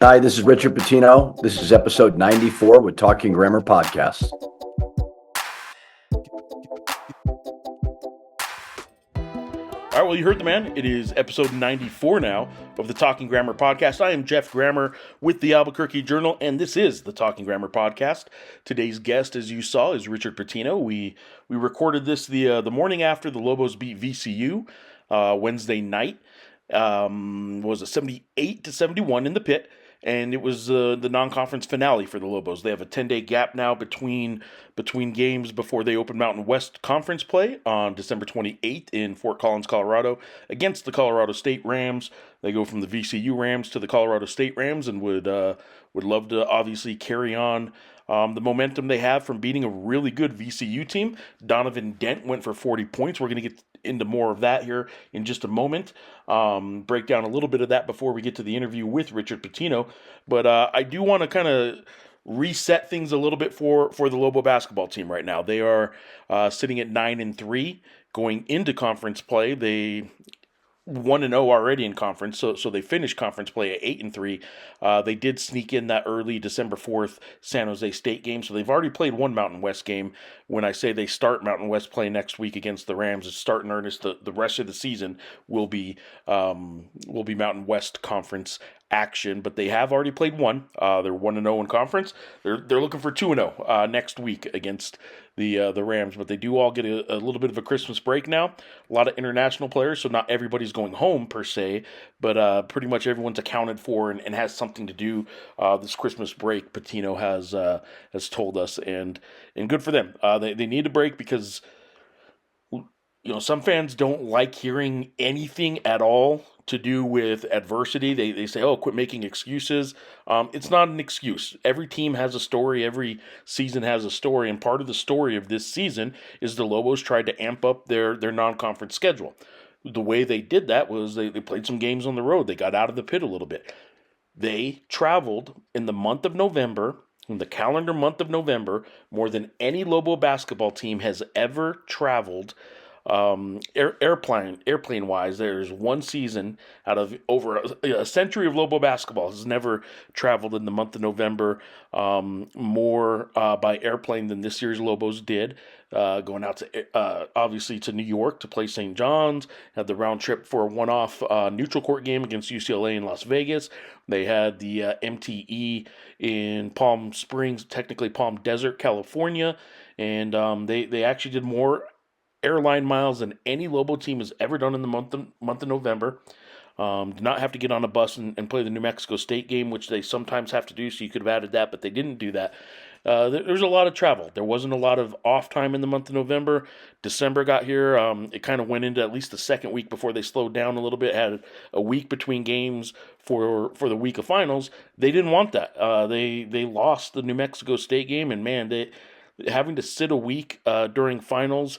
Hi, this is Richard Pitino. This is episode 94 with Talking Grammar Podcast. All right, well, you heard the man. It is episode 94 now of the Talking Grammar Podcast. I am Jeff Grammer with the Albuquerque Journal, and this is the Talking Grammar Podcast. Today's guest, as you saw, is Richard Pitino. We recorded this the morning after the Lobos beat VCU Wednesday night. Was it 78-71 in the pit? And it was the non-conference finale for the Lobos. They have a 10-day gap now between games before they open Mountain West Conference play on December 28th in Fort Collins, Colorado, against the Colorado State Rams. They go from the VCU Rams to the Colorado State Rams, and would love to obviously carry on the momentum they have from beating a really good VCU team. Donovan Dent went for 40 points. We're going to get into more of that here in just a moment. Break down a little bit of that before we get to the interview with Richard Pitino. But I do want to kind of reset things a little bit for the Lobo basketball team right now. They are sitting at 9-3 going into conference play. They 1-0 already in conference, so they finished conference play at 8-3. They did sneak in that early December 4th San Jose State game, so they've already played one Mountain West game. When I say they start Mountain West play next week against the Rams, it's start in earnest. The rest of the season will be Mountain West Conference action, but they have already played one. They're 1-0 in conference. They're looking for 2-0 next week against the Rams, but they do all get a little bit of a Christmas break now. A lot of international players, so not everybody's going home per se, but pretty much everyone's accounted for and has something to do this Christmas break. Pitino has told us, and good for them. They need a break because some fans don't like hearing anything at all to do with adversity. They say, oh, quit making excuses. It's not an excuse. Every team has a story. Every season has a story. And part of the story of this season is the Lobos tried to amp up their non-conference schedule. The way they did that was they played some games on the road. They got out of the pit a little bit. They traveled in the month of November, in the calendar month of November, more than any Lobo basketball team has ever traveled. Airplane wise, there's one season out of over a century of Lobo basketball has never traveled in the month of November more by airplane than this year's Lobos did. Going out to obviously to New York to play St. John's, had the round trip for a one-off neutral court game against UCLA in Las Vegas. They had the MTE in Palm Springs, technically Palm Desert, California, and they actually did more airline miles than any Lobo team has ever done in the month of November. Did not have to get on a bus and play the New Mexico State game, which they sometimes have to do, so you could have added that, but they didn't do that. There's a lot of travel. There wasn't a lot of off time in the month of November. December got here. It kind of went into at least the second week before they slowed down a little bit, had a week between games for the week of finals. They didn't want that. They lost the New Mexico State game, and man, they having to sit a week during finals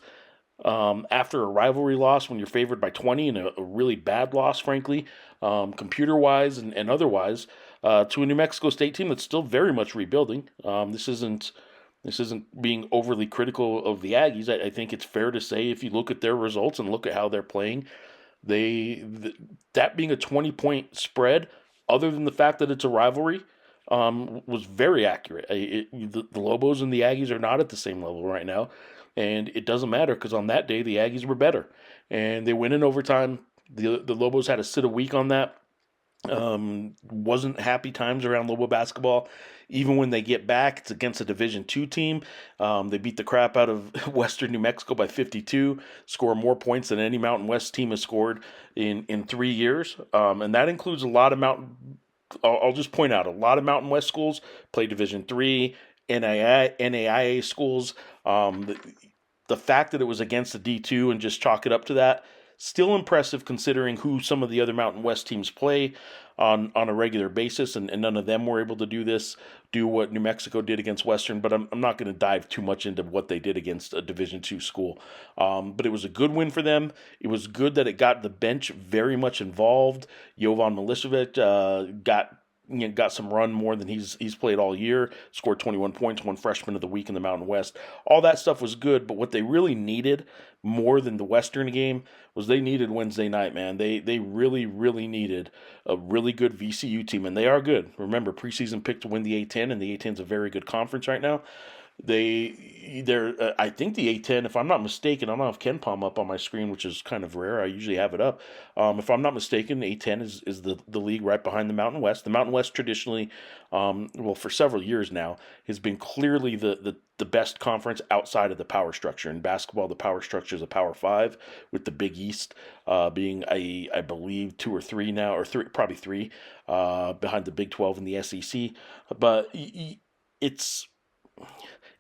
after a rivalry loss when you're favored by 20 and a really bad loss, frankly, computer-wise and otherwise, to a New Mexico State team that's still very much rebuilding. This isn't being overly critical of the Aggies. I think it's fair to say if you look at their results and look at how they're playing, that being a 20-point spread, other than the fact that it's a rivalry, was very accurate. The Lobos and the Aggies are not at the same level right now. And it doesn't matter because on that day, the Aggies were better. And they win in overtime. The Lobos had to sit a week on that. Wasn't happy times around Lobo basketball. Even when they get back, it's against a Division II team. They beat the crap out of Western New Mexico by 52, score more points than any Mountain West team has scored in 3 years. And that includes a lot of I'll just point out, a lot of Mountain West schools play Division III, NAIA schools. The fact that it was against the D2 and just chalk it up to that, still impressive considering who some of the other Mountain West teams play on a regular basis, and none of them were able to do what New Mexico did against Western, but I'm not going to dive too much into what they did against a Division II school. But it was a good win for them. It was good that it got the bench very much involved. Jovan Milicevic got got some run more than he's played all year, scored 21 points, won Freshman of the Week in the Mountain West. All that stuff was good, but what they really needed more than the Western game was they needed Wednesday night, man. They really, really needed a really good VCU team, and they are good. Remember, preseason picked to win the A10, and the A10 is a very good conference right now. I think the A10, if I'm not mistaken, I don't have Ken Palm up on my screen, which is kind of rare. I usually have it up. If I'm not mistaken, the A10 is the league right behind the Mountain West. The Mountain West traditionally, for several years now, has been clearly the best conference outside of the power structure. In basketball, the power structure is a Power 5, with the Big East being, I believe, 2 or 3 now, or probably 3, behind the Big 12 and the SEC. But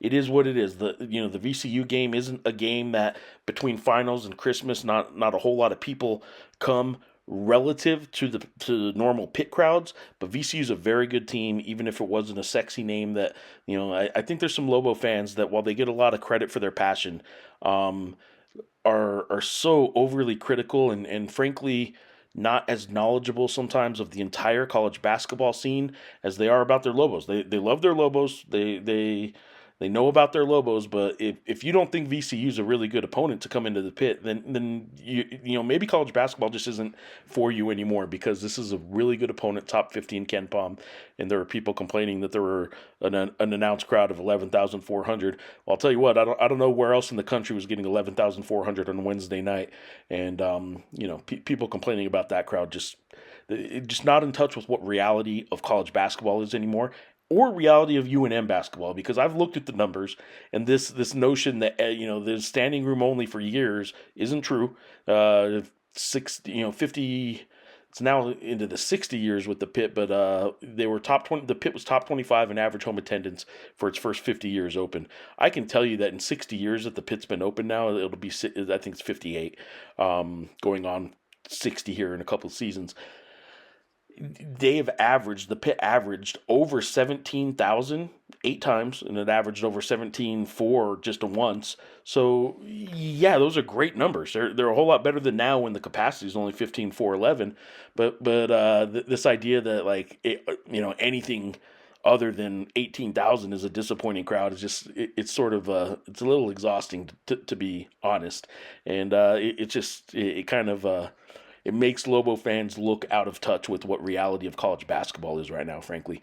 it is what it is. The VCU game isn't a game that between finals and Christmas, not a whole lot of people come relative to the normal pit crowds. But VCU is a very good team, even if it wasn't a sexy name. That I think there's some Lobo fans that, while they get a lot of credit for their passion, are so overly critical and frankly not as knowledgeable sometimes of the entire college basketball scene as they are about their Lobos. They love their Lobos. They know about their Lobos, but if you don't think VCU is a really good opponent to come into the pit, then maybe college basketball just isn't for you anymore, because this is a really good opponent, top 15 Ken Palm, and there are people complaining that there were an announced crowd of 11,400. Well, I'll tell you what, I don't know where else in the country was getting 11,400 on Wednesday night, and people complaining about that crowd just not in touch with what reality of college basketball is anymore, or reality of UNM basketball, because I've looked at the numbers, and this notion that there's standing room only for years isn't true. 50. It's now into the 60 years with the pit, but they were top 20. The pit was top 25 in average home attendance for its first 50 years open. I can tell you that in 60 years that the pit's been open now, it'll be, I think it's 58, going on 60 here in a couple of seasons. The pit averaged over 17,000 8 times, and it averaged over 17,400 just once. So yeah, those are great numbers. They're a whole lot better than now when the capacity is only 15,411. But this idea that anything other than 18,000 is a disappointing crowd is just it's sort of it's a little exhausting to be honest, and it makes Lobo fans look out of touch with what reality of college basketball is right now, frankly.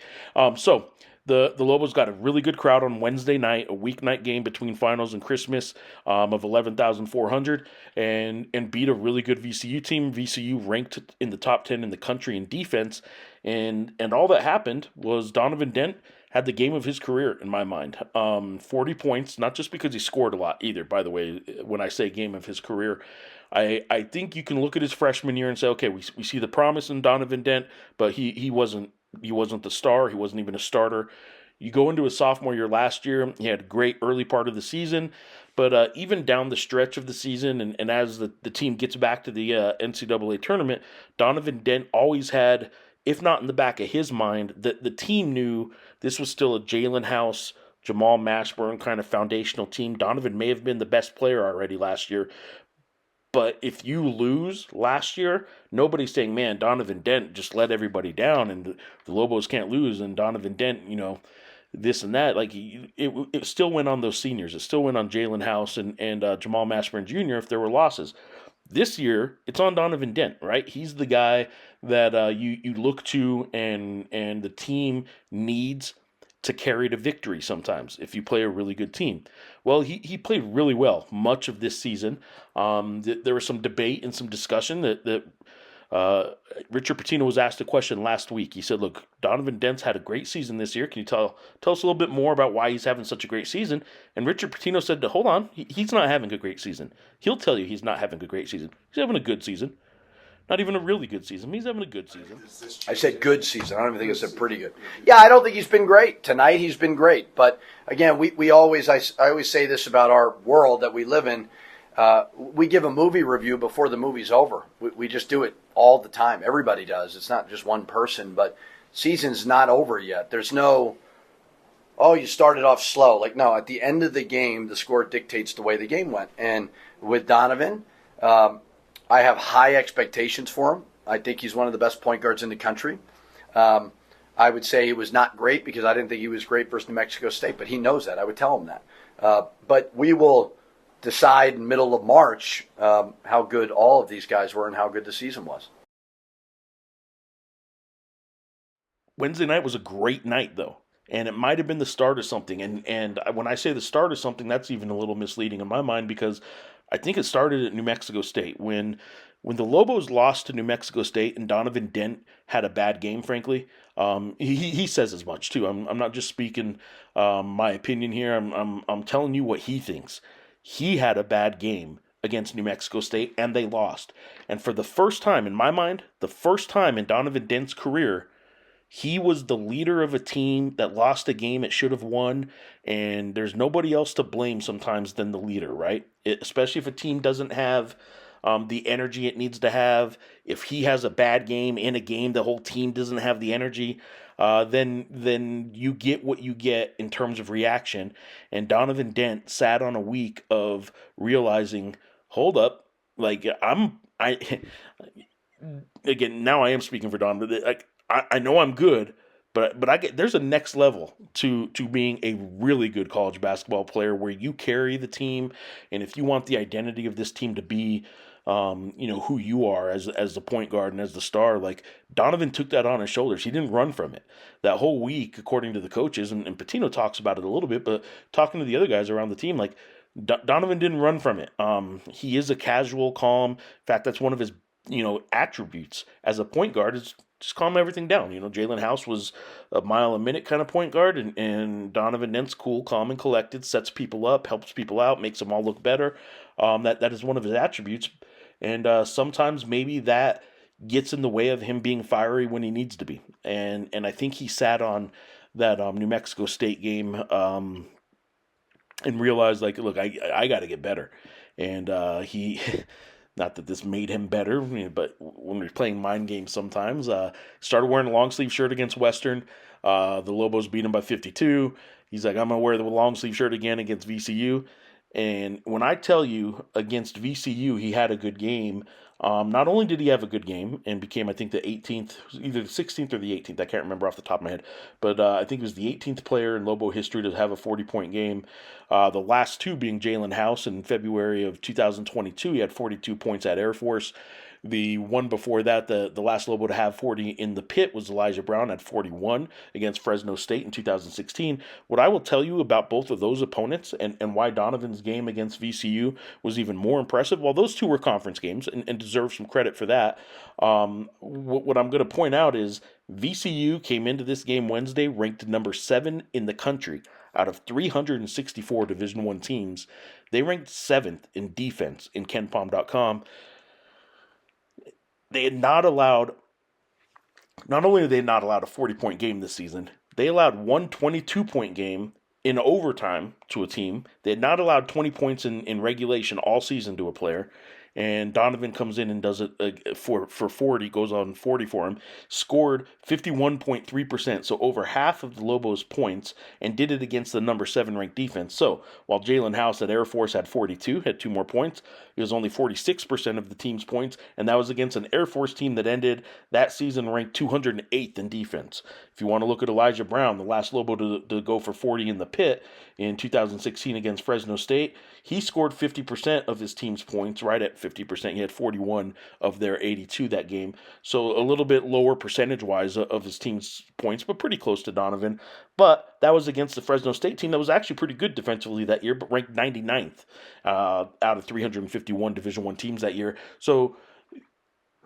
So the Lobos got a really good crowd on Wednesday night, a weeknight game between finals and Christmas, of 11,400, and beat a really good VCU team. VCU ranked in the top 10 in the country in defense, and all that happened was Donovan Dent had the game of his career in my mind. 40 points, not just because he scored a lot either, by the way. When I say game of his career, I think you can look at his freshman year and say, okay, we see the promise in Donovan Dent, but he wasn't the star. He wasn't even a starter. You go into his sophomore year last year, he had a great early part of the season, but even down the stretch of the season, and as the team gets back to the NCAA tournament, Donovan Dent always had, if not in the back of his mind, that the team knew this was still a Jalen House, Jamal Mashburn kind of foundational team. Donovan may have been the best player already last year, but if you lose last year, nobody's saying, man, Donovan Dent just let everybody down and the Lobos can't lose, and Donovan Dent, this and that. Like, it still went on those seniors. It still went on Jalen House and Jamal Mashburn Jr. if there were losses. This year, it's on Donovan Dent, right? He's the guy that you look to and the team needs to carry to victory sometimes if you play a really good team. Well, he played really well much of this season. There was some debate and some discussion that Richard Pitino was asked a question last week. He said, look, Donovan Dent's had a great season this year. Can you tell us a little bit more about why he's having such a great season? And Richard Pitino said, hold on, he's not having a great season. He'll tell you he's not having a great season. He's having a good season. Not even a really good season. He's having a good season. I said good season. I don't even think I said pretty good. Yeah, I don't think he's been great. Tonight he's been great. But again, I always say this about our world that we live in. We give a movie review before the movie's over. We just do it all the time. Everybody does. It's not just one person. But season's not over yet. There's no, you started off slow. Like, no, at the end of the game, the score dictates the way the game went. And with Donovan, I have high expectations for him. I think he's one of the best point guards in the country. I would say he was not great because I didn't think he was great versus New Mexico State, but he knows that. I would tell him that. But we will decide in middle of March how good all of these guys were and how good the season was. Wednesday night was a great night, though. And it might have been the start of something. And when I say the start of something, that's even a little misleading in my mind because I think it started at New Mexico State. When the Lobos lost to New Mexico State and Donovan Dent had a bad game, frankly, he says as much too. I'm not just speaking my opinion here. I'm telling you what he thinks. He had a bad game against New Mexico State and they lost. And for the first time in my mind, the first time in Donovan Dent's career, he was the leader of a team that lost a game it should have won, and there's nobody else to blame sometimes than the leader, right? Especially if a team doesn't have the energy it needs to have. If he has a bad game in a game, the whole team doesn't have the energy, then you get what you get in terms of reaction. And Donovan Dent sat on a week of realizing, hold up, like again, now I am speaking for Don, but I know I'm good, but I get there's a next level to being a really good college basketball player where you carry the team, and if you want the identity of this team to be, who you are as the point guard and as the star, like Donovan took that on his shoulders. He didn't run from it that whole week, according to the coaches, and Pitino talks about it a little bit, but talking to the other guys around the team, like Donovan didn't run from it. He is a casual, calm. In fact, that's one of his attributes as a point guard is just calm everything down. Jalen House was a mile a minute kind of point guard, and Donovan Dent's cool, calm, and collected, sets people up, helps people out, makes them all look better. That is one of his attributes, and sometimes maybe that gets in the way of him being fiery when he needs to be. And I think he sat on that New Mexico State game and realized, like, look, I got to get better, and he. Not that this made him better, but when we're playing mind games sometimes, started wearing a long sleeve shirt against Western. The Lobos beat him by 52. He's like, I'm going to wear the long sleeve shirt again against VCU. And when I tell you against VCU, he had a good game. Not only did he have a good game and became, I think, the 18th, either the 16th or the 18th, I can't remember off the top of my head, but I think he was the 18th player in Lobo history to have a 40-point game. The last two being Jalen House in February of 2022. He had 42 points at Air Force. The one before that, the last Lobo to have 40 in the pit was Elijah Brown at 41 against Fresno State in 2016. What I will tell you about both of those opponents and why Donovan's game against VCU was even more impressive, while those two were conference games and deserve some credit for that, what I'm going to point out is VCU came into this game Wednesday ranked number 7 in the country out of 364 Division I teams. They ranked 7th in defense in KenPom.com. They had not allowed, not only did they not allowed a 40-point game this season, they allowed one 22-point game in overtime to a team. They had not allowed 20 points in regulation all season to a player. And Donovan comes in and does it for 40, goes on 40 for him, scored 51.3%, so over half of the Lobos' points, and did it against the number 7 ranked defense. So while Jalen House at Air Force had 42, had 2 more points, it was only 46% of the team's points, and that was against an Air Force team that ended that season ranked 208th in defense. If you want to look at Elijah Brown, the last Lobo to go for 40 in the pit in 2016 against Fresno State, he scored 50% of his team's points, right at 50%. He had 41 of their 82 that game. So a little bit lower percentage-wise of his team's points, but pretty close to Donovan. But that was against the Fresno State team that was actually pretty good defensively that year, but ranked 99th out of 351 Division I teams that year. So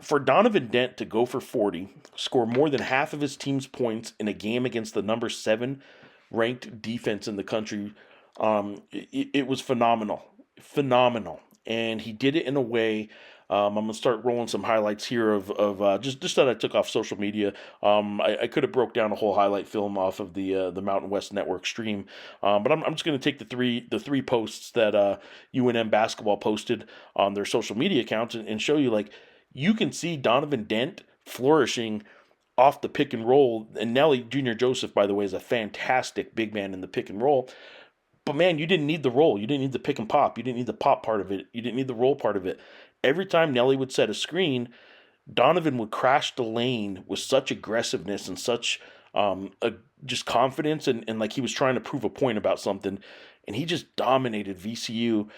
for Donovan Dent to go for 40, score more than half of his team's points in a game against the number 7 ranked defense in the country, it was phenomenal. And he did it in a way, I'm going to start rolling some highlights here of just that I took off social media. I could have broke down a whole highlight film off of the Mountain West Network stream, but I'm just going to take the three posts that UNM basketball posted on their social media accounts and show you, like, you can see Donovan Dent flourishing off the pick and roll. And Nelly Jr. Joseph, by the way, is a fantastic big man in the pick and roll. But man, you didn't need the roll. You didn't need the pick and pop. You didn't need the pop part of it. You didn't need the roll part of it. Every time Nelly would set a screen, Donovan would crash the lane with such aggressiveness and such just confidence and like he was trying to prove a point about something, and he just dominated VCU.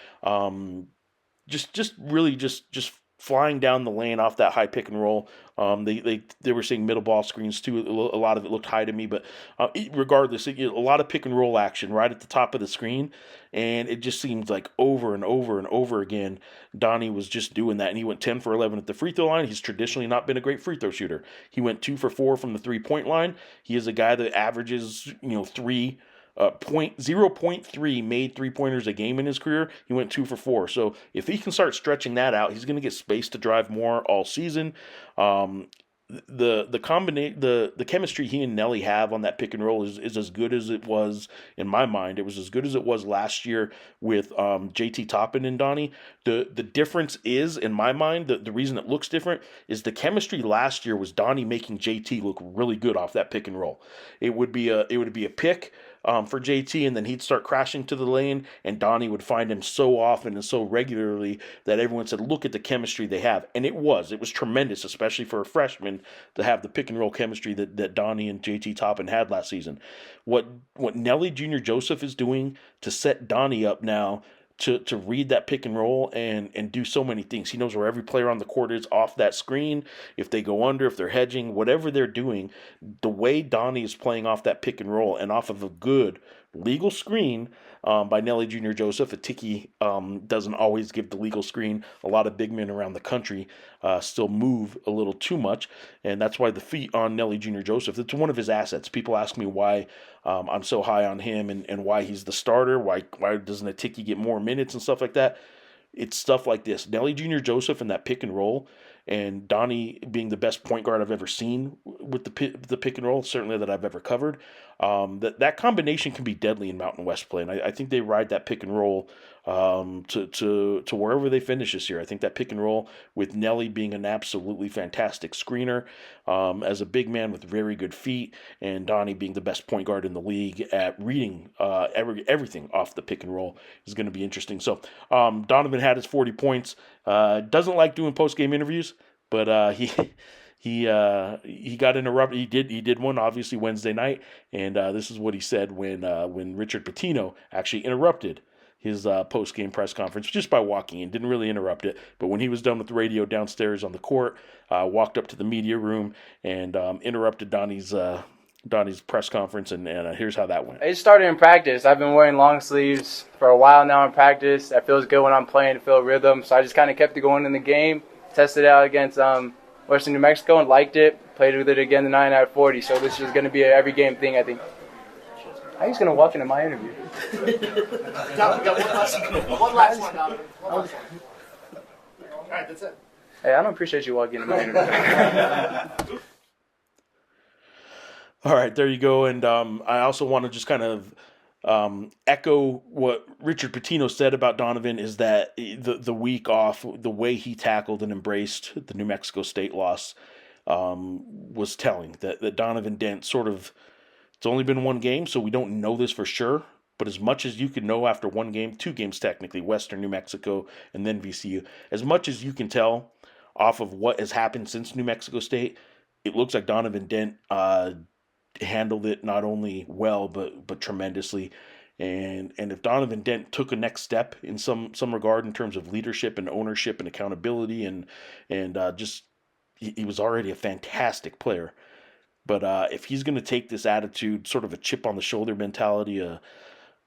Just really just flying down the lane off that high pick and roll. They were seeing middle ball screens too. A lot of it looked high to me, but regardless, a lot of pick and roll action right at the top of the screen, and it just seems like over and over and over again, Donnie was just doing that, and he went 10 for 11 at the free throw line. He's traditionally not been a great free throw shooter. He went 2 for 4 from the 3-point line. He is a guy that averages 0.3 made 3-pointers a game in his career. He went 2 for 4. So if he can start stretching that out, he's going to get space to drive more all season. The chemistry he and Nelly have on that pick and roll is as good as it was in my mind. It was as good as it was last year with JT Toppin and Donnie. The difference is, in my mind, the reason it looks different is the chemistry last year was Donnie making JT look really good off that pick and roll. It would be a pick for JT, and then he'd start crashing to the lane, and Donnie would find him so often and so regularly that everyone said, look at the chemistry they have. And it was tremendous, especially for a freshman, to have the pick and roll chemistry that Donnie and JT Toppin had last season. What Nelly Jr. Joseph is doing to set Donnie up now to read that pick and roll and do so many things. He knows where every player on the court is off that screen, if they go under, if they're hedging, whatever they're doing. The way Donnie is playing off that pick and roll and off of a good legal screen by Nelly Jr. Joseph. Atiki doesn't always give the legal screen. A lot of big men around the country still move a little too much, and that's why the feet on Nelly Jr. Joseph, it's one of his assets. People ask me why I'm so high on him and why he's the starter. Why doesn't Atiki get more minutes and stuff like that? It's stuff like this. Nelly Jr. Joseph and that pick and roll, and Donnie being the best point guard I've ever seen with the pick and roll, certainly that I've ever covered. That combination can be deadly in Mountain West play, and I think they ride that pick and roll to wherever they finish this year. I think that pick and roll with Nelly being an absolutely fantastic screener, as a big man with very good feet, and Donnie being the best point guard in the league at reading everything off the pick and roll is going to be interesting. So Donovan had his 40 points. Doesn't like doing post-game interviews, but he got interrupted. He did one obviously Wednesday night, and this is what he said when Richard Pitino actually interrupted his post-game press conference just by walking in. Didn't really interrupt it, but when he was done with the radio downstairs on the court, walked up to the media room and interrupted Donnie's press conference, and here's how that went. It started in practice. I've been wearing long sleeves for a while now in practice. That feels good when I'm playing to feel rhythm, so I just kind of kept it going in the game, tested it out against Western New Mexico and liked it, played with it again tonight at 40, so this is going to be an every game thing, I think. How are you going to walk into my interview? No, we got one last one, Donovan. All right, that's it. Hey, I don't appreciate you walking into my interview. All right, there you go. And I also want to just kind of echo what Richard Pitino said about Donovan, is that the week off, the way he tackled and embraced the New Mexico State loss was telling. That Donovan Dent sort of, it's only been one game, so we don't know this for sure. But as much as you can know after one game, 2 games technically, Western New Mexico and then VCU, as much as you can tell off of what has happened since New Mexico State, it looks like Donovan Dent handled it not only well but tremendously. And if Donovan Dent took a next step in some regard in terms of leadership and ownership and accountability and just he was already a fantastic player. But if he's going to take this attitude, sort of a chip on the shoulder mentality,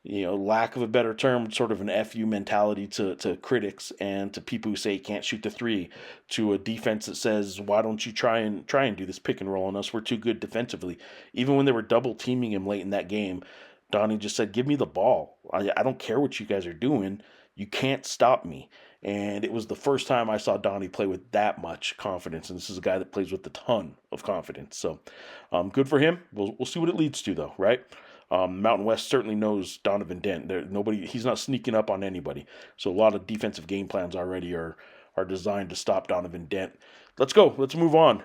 lack of a better term, sort of an FU mentality to critics and to people who say he can't shoot the three, to a defense that says, why don't you try and do this pick and roll on us? We're too good defensively. Even when they were double teaming him late in that game, Donnie just said, give me the ball. I don't care what you guys are doing. You can't stop me. And it was the first time I saw Donnie play with that much confidence. And this is a guy that plays with a ton of confidence. So good for him. We'll see what it leads to, though, right? Mountain West certainly knows Donovan Dent. He's not sneaking up on anybody. So a lot of defensive game plans already are designed to stop Donovan Dent. Let's go. Let's move on.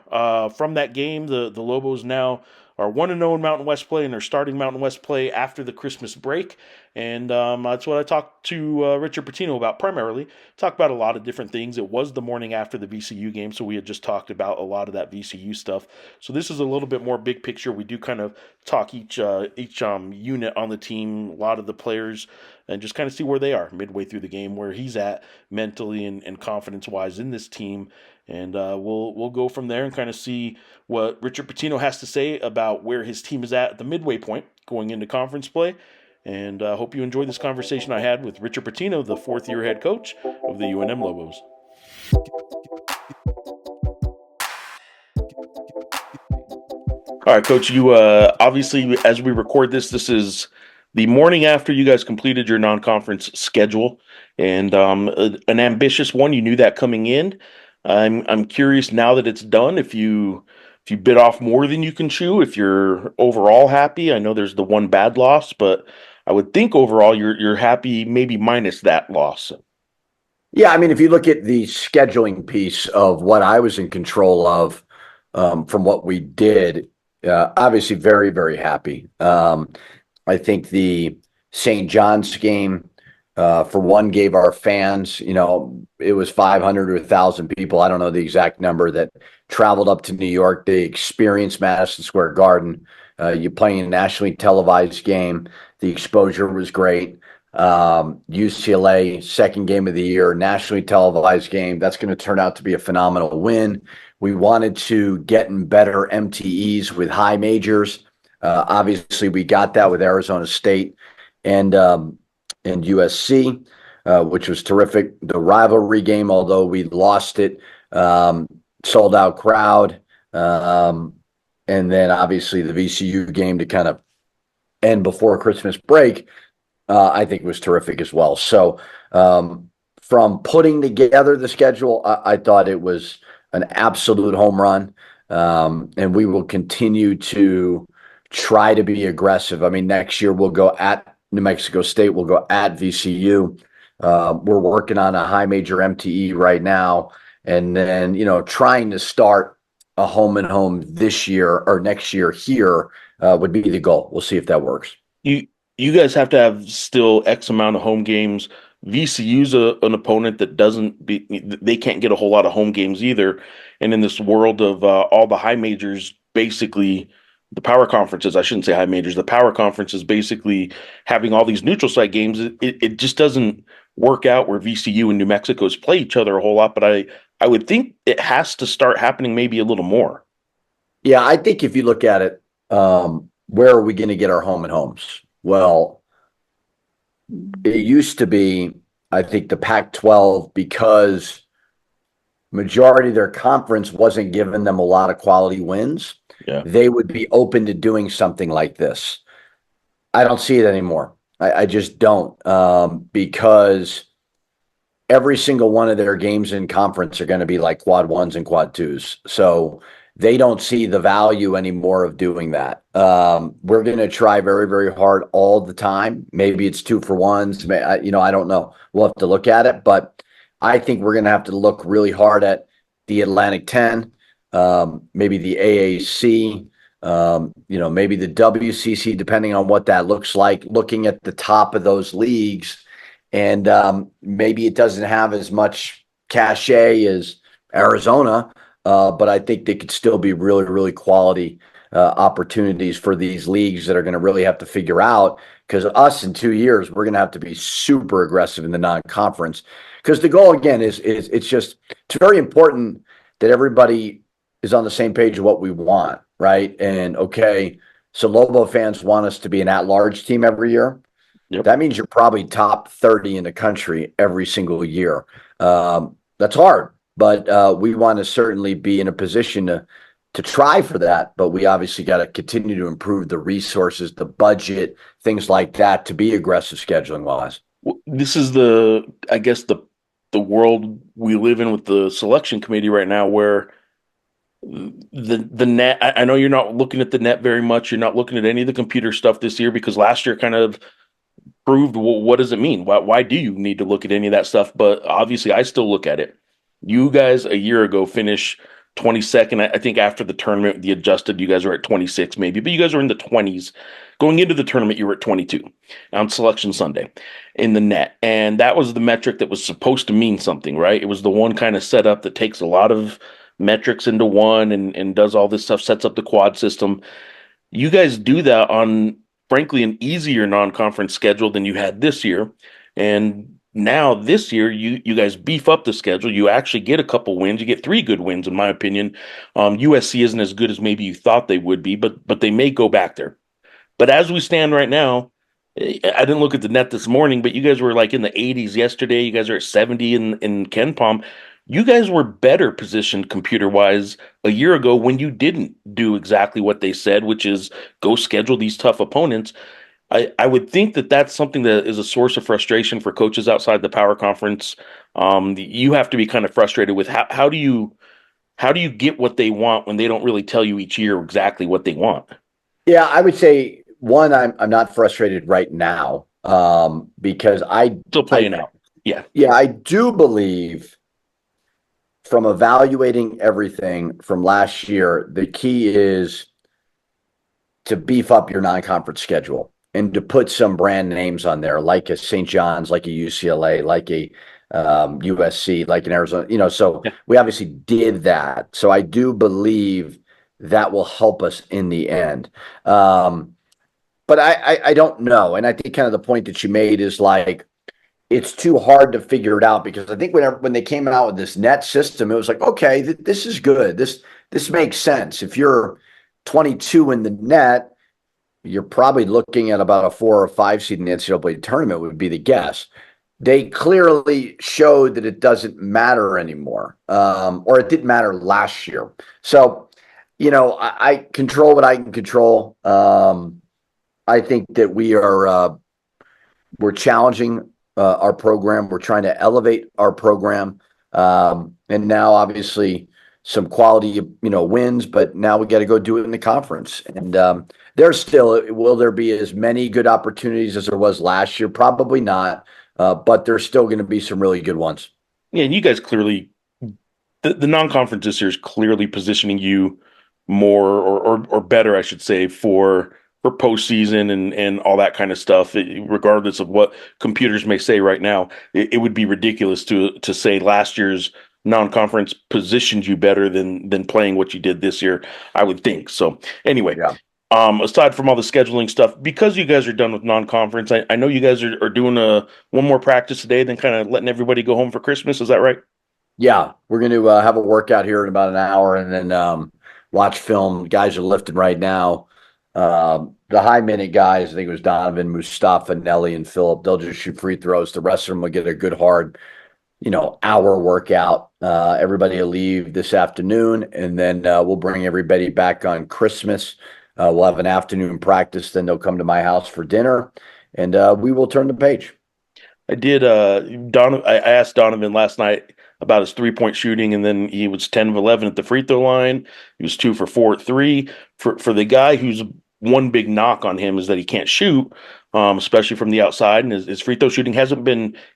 From that game, the Lobos now are 1-0 in Mountain West play, and they're starting Mountain West play after the Christmas break. And that's what I talked to Richard Pitino about primarily. Talked about a lot of different things. It was the morning after the VCU game, so we had just talked about a lot of that VCU stuff. So this is a little bit more big picture. We do kind of talk each unit on the team, a lot of the players, and just kind of see where they are midway through the game, where he's at mentally and confidence-wise in this team. And we'll go from there and kind of see what Richard Pitino has to say about where his team is at the midway point going into conference play. And I hope you enjoyed this conversation I had with Richard Pitino, the fourth-year head coach of the UNM Lobos. All right, Coach, you obviously, as we record this, this is the morning after you guys completed your non-conference schedule, and an ambitious one. You knew that coming in. I'm curious now that it's done, if you bit off more than you can chew, if you're overall happy. I know there's the one bad loss, but I would think overall you're happy, maybe minus that loss. Yeah, I mean, if you look at the scheduling piece of what I was in control of from what we did, obviously very, very happy. I think the St. John's game, for one, gave our fans, it was 500 or 1,000 people. I don't know the exact number that traveled up to New York. They experienced Madison Square Garden. You're playing a nationally televised game. The exposure was great. UCLA, second game of the year, nationally televised game. That's going to turn out to be a phenomenal win. We wanted to get in better MTEs with high majors. Obviously, we got that with Arizona State and USC, which was terrific. The rivalry game, although we lost it, sold out crowd. And then obviously the VCU game to kind of end before Christmas break, I think was terrific as well. So from putting together the schedule, I thought it was an absolute home run. And we will continue to try to be aggressive. I mean, next year we'll go at New Mexico State, we'll go at VCU. We're working on a high major MTE right now. And then, trying to start a home and home this year or next year here would be the goal. We'll see if that works. You guys have to have still X amount of home games. VCU's an opponent that they can't get a whole lot of home games either. And in this world of all the high majors, basically the power conferences, I shouldn't say high majors, the power conferences basically having all these neutral site games, it just doesn't work out where VCU and New Mexico's play each other a whole lot. But I would think it has to start happening maybe a little more. Yeah, I think if you look at it, where are we going to get our home and homes? Well, it used to be, I think, the Pac-12, because majority of their conference wasn't giving them a lot of quality wins. Yeah. They would be open to doing something like this. I don't see it anymore. I just don't, because every single one of their games in conference are going to be like quad ones and quad twos. So they don't see the value anymore of doing that. We're going to try very, very hard all the time. Maybe it's 2-for-1s. I don't know. We'll have to look at it, but I think we're going to have to look really hard at the Atlantic 10, maybe the AAC, maybe the WCC, depending on what that looks like, looking at the top of those leagues. And maybe it doesn't have as much cachet as Arizona, but I think they could still be really, really quality opportunities for these leagues that are going to really have to figure out, because us in 2 years, we're going to have to be super aggressive in the non-conference. Because the goal, again, is it's very important that everybody is on the same page of what we want, right? And, okay, so Lobo fans want us to be an at-large team every year. Yep. That means you're probably top 30 in the country every single year. That's hard, but we want to certainly be in a position to try for that. But we obviously got to continue to improve the resources, the budget, things like that, to be aggressive scheduling wise. This is I guess the world we live in with the selection committee right now, where the net, I know you're not looking at the net very much. You're not looking at any of the computer stuff this year, because last year kind of proved, well, what does it mean? Why do you need to look at any of that stuff? But obviously I still look at it. You guys a year ago finished 22nd. I think after the tournament, the adjusted, you guys were at 26 maybe, but you guys were in the 20s. Going into the tournament, you were at 22 on Selection Sunday in the net. And that was the metric that was supposed to mean something, right? It was the one kind of setup that takes a lot of metrics into one and does all this stuff, sets up the quad system. You guys do that on, frankly, an easier non-conference schedule than you had this year. And now this year, you guys beef up the schedule. You actually get a couple wins. You get 3 good wins, in my opinion. USC isn't as good as maybe you thought they would be, but they may go back there. But as we stand right now, I didn't look at the net this morning, but you guys were like in the 80s yesterday. You guys are at 70 in Ken Palm. You guys were better positioned computer-wise a year ago when you didn't do exactly what they said, which is go schedule these tough opponents. I would think that that's something that is a source of frustration for coaches outside the power conference. You have to be kind of frustrated with how do you get what they want when they don't really tell you each year exactly what they want? Yeah, I would say one, I'm not frustrated right now because Still playing out. Yeah. Yeah, I do believe from evaluating everything from last year, the key is to beef up your non-conference schedule and to put some brand names on there, like a St. John's, like a UCLA, like a USC, like an Arizona, so Yeah. we obviously did that. So I do believe that will help us in the end. But I don't know. And I think kind of the point that you made is like, it's too hard to figure it out because I think when they came out with this net system, it was like, okay, this is good. This makes sense. If you're 22 in the net, you're probably looking at about a 4 or 5 seed in the NCAA tournament would be the guess. They clearly showed that it doesn't matter anymore, or it didn't matter last year. So, I control what I can control. I think that we're challenging our program. We're trying to elevate our program. And now obviously some quality, wins, but now we got to go do it in the conference. And will there be as many good opportunities as there was last year? Probably not. But there's still going to be some really good ones. Yeah. And you guys clearly, the non-conference this year is clearly positioning you more or better, I should say, for postseason and all that kind of stuff, regardless of what computers may say right now. It would be ridiculous to say last year's non-conference positioned you better than playing what you did this year, I would think. So anyway, Yeah. Aside from all the scheduling stuff, because you guys are done with non-conference, I know you guys are doing one more practice today, then kind of letting everybody go home for Christmas. Is that right? Yeah, we're going to have a workout here in about an hour and then watch film. Guys are lifting right now. The high minute guys, I think it was Donovan, Mustafa, Nelly, and Phillip. They'll just shoot free throws. The rest of them will get a good hard, hour workout. Everybody will leave this afternoon, and then we'll bring everybody back on Christmas. We'll have an afternoon practice. Then they'll come to my house for dinner, and we will turn the page. I did. I asked Donovan last night about his 3-point shooting, and then he was 10 of 11 at the free throw line. He was 2 for 4 at 3. For the guy who's one big knock on him is that he can't shoot, especially from the outside, and his free throw shooting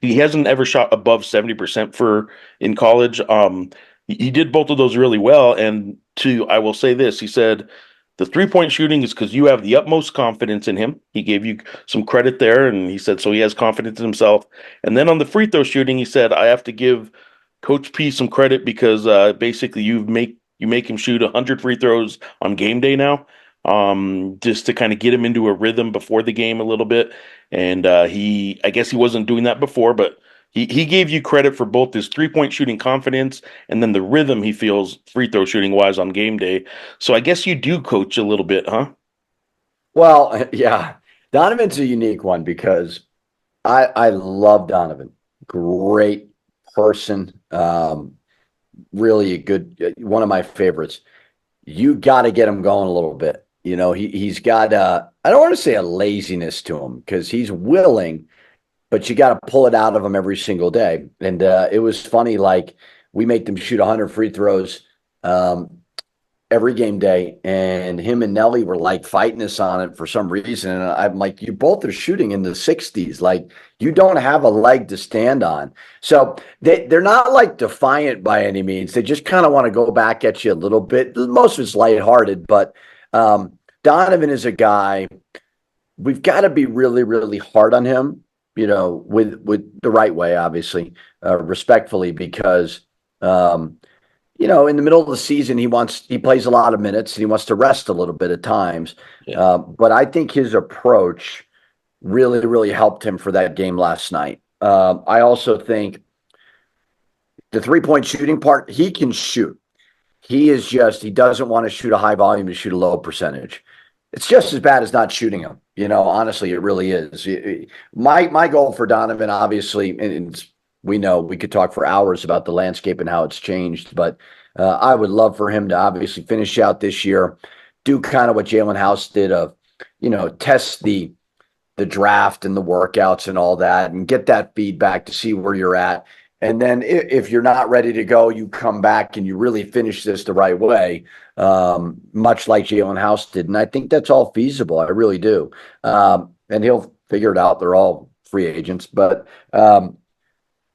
he hasn't ever shot above 70% in college. He did both of those really well, and I will say this, he said, the 3-point shooting is because you have the utmost confidence in him. He gave you some credit there, and he said so he has confidence in himself. And then on the free throw shooting, he said, I have to give Coach P some credit because basically you make him shoot 100 free throws on game day now, just to kind of get him into a rhythm before the game a little bit. And I guess he wasn't doing that before, but he gave you credit for both his 3-point shooting confidence and then the rhythm he feels free throw shooting wise on game day. So I guess you do coach a little bit, huh? Well, yeah, Donovan's a unique one because I love Donovan. Great person, really a good, one of my favorites. You got to get him going a little bit. He's got I don't want to say a laziness to him because he's willing, but you got to pull it out of him every single day. And it was funny, like we make them shoot 100 free throws. every game day, and him and Nelly were like fighting us on it for some reason. And I'm like, you both are shooting in the 60s. Like, you don't have a leg to stand on. So they're not like defiant by any means. They just kind of want to go back at you a little bit. Most of it's lighthearted, but Donovan is a guy, we've got to be really, really hard on him, with the right way, obviously, respectfully, because in the middle of the season, he plays a lot of minutes and he wants to rest a little bit at times. Yeah. But I think his approach really, really helped him for that game last night. I also think the 3-point shooting part, he can shoot. He doesn't want to shoot a high volume to shoot a low percentage. It's just as bad as not shooting them. Honestly, it really is. My goal for Donovan, obviously, and we know we could talk for hours about the landscape and how it's changed, but I would love for him to obviously finish out this year, do kind of what Jalen House did of, test the draft and the workouts and all that and get that feedback to see where you're at. And then if you're not ready to go, you come back and you really finish this the right way, much like Jalen House did. And I think that's all feasible. I really do. And he'll figure it out. They're all free agents, but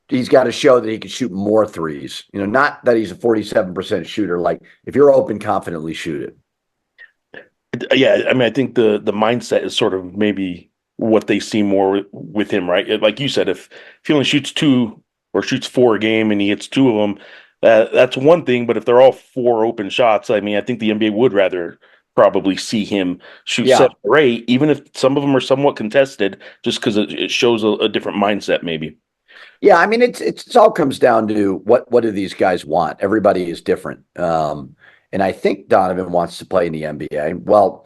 he's got to show that he can shoot more threes. Not that he's a 47% shooter. Like, if you're open, confidently shoot it. Yeah, I mean, I think the mindset is sort of maybe what they see more with him, right? Like you said, if he only shoots 2 or shoots 4 a game and he hits 2 of them, that's one thing. But if they're all 4 open shots, I mean, I think the NBA would rather probably see him shoot 7 or 8, even if some of them are somewhat contested, just because it shows a different mindset, maybe. Yeah, I mean, it's all comes down to what do these guys want? Everybody is different. And I think Donovan wants to play in the NBA. Well,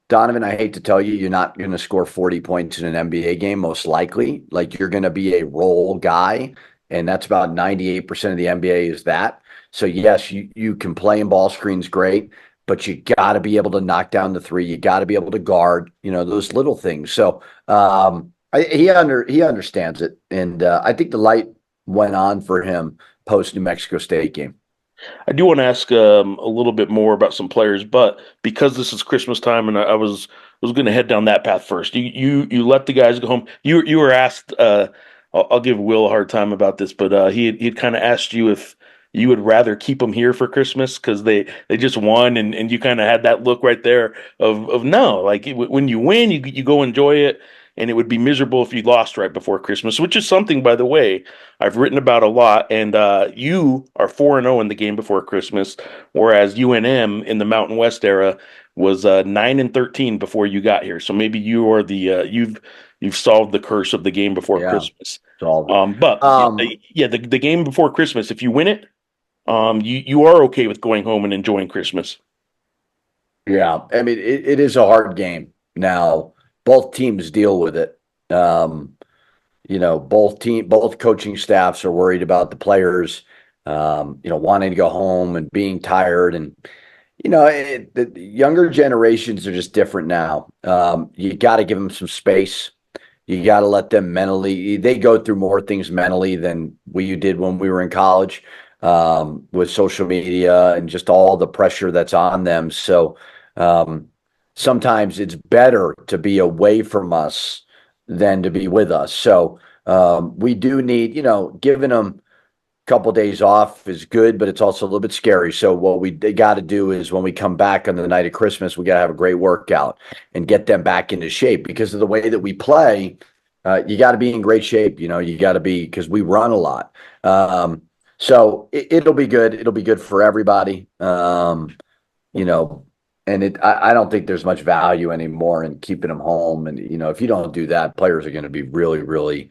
Donovan, I hate to tell you, you're not going to score 40 points in an NBA game, most likely. Like, you're going to be a role guy, and that's about 98% of the NBA is that. So, yes, you can play in ball screens great, but you got to be able to knock down the 3. You got to be able to guard, those little things. So, he understands it, and I think the light went on for him post New Mexico State game. I do want to ask a little bit more about some players, but because this is Christmas time, and I was going to head down that path first. You let the guys go home. You were asked. I'll give Will a hard time about this, but he'd kind of asked you if you would rather keep them here for Christmas because they just won, and you kind of had that look right there of no, like when you win, you go enjoy it. And it would be miserable if you lost right before Christmas, which is something, by the way, I've written about a lot. And you are 4-0 in the game before Christmas, whereas UNM in the Mountain West era was 9-13 before you got here. So maybe you are the you've solved the curse of the game before Christmas. The game before Christmas, if you win it, you are okay with going home and enjoying Christmas. Yeah, I mean, it is a hard game now. Both teams deal with it. Both coaching staffs are worried about the players, wanting to go home and being tired. And, the younger generations are just different now. You got to give them some space. You got to let them they go through more things mentally than we did when we were in college, with social media and just all the pressure that's on them. So, sometimes it's better to be away from us than to be with us. So we do need, giving them a couple of days off is good, but it's also a little bit scary. So what we got to do is when we come back on the night of Christmas, we got to have a great workout and get them back into shape because of the way that we play. You got to be in great shape. You got to be, because we run a lot. So it'll be good. It'll be good for everybody. And I don't think there's much value anymore in keeping them home. And, if you don't do that, players are going to be really, really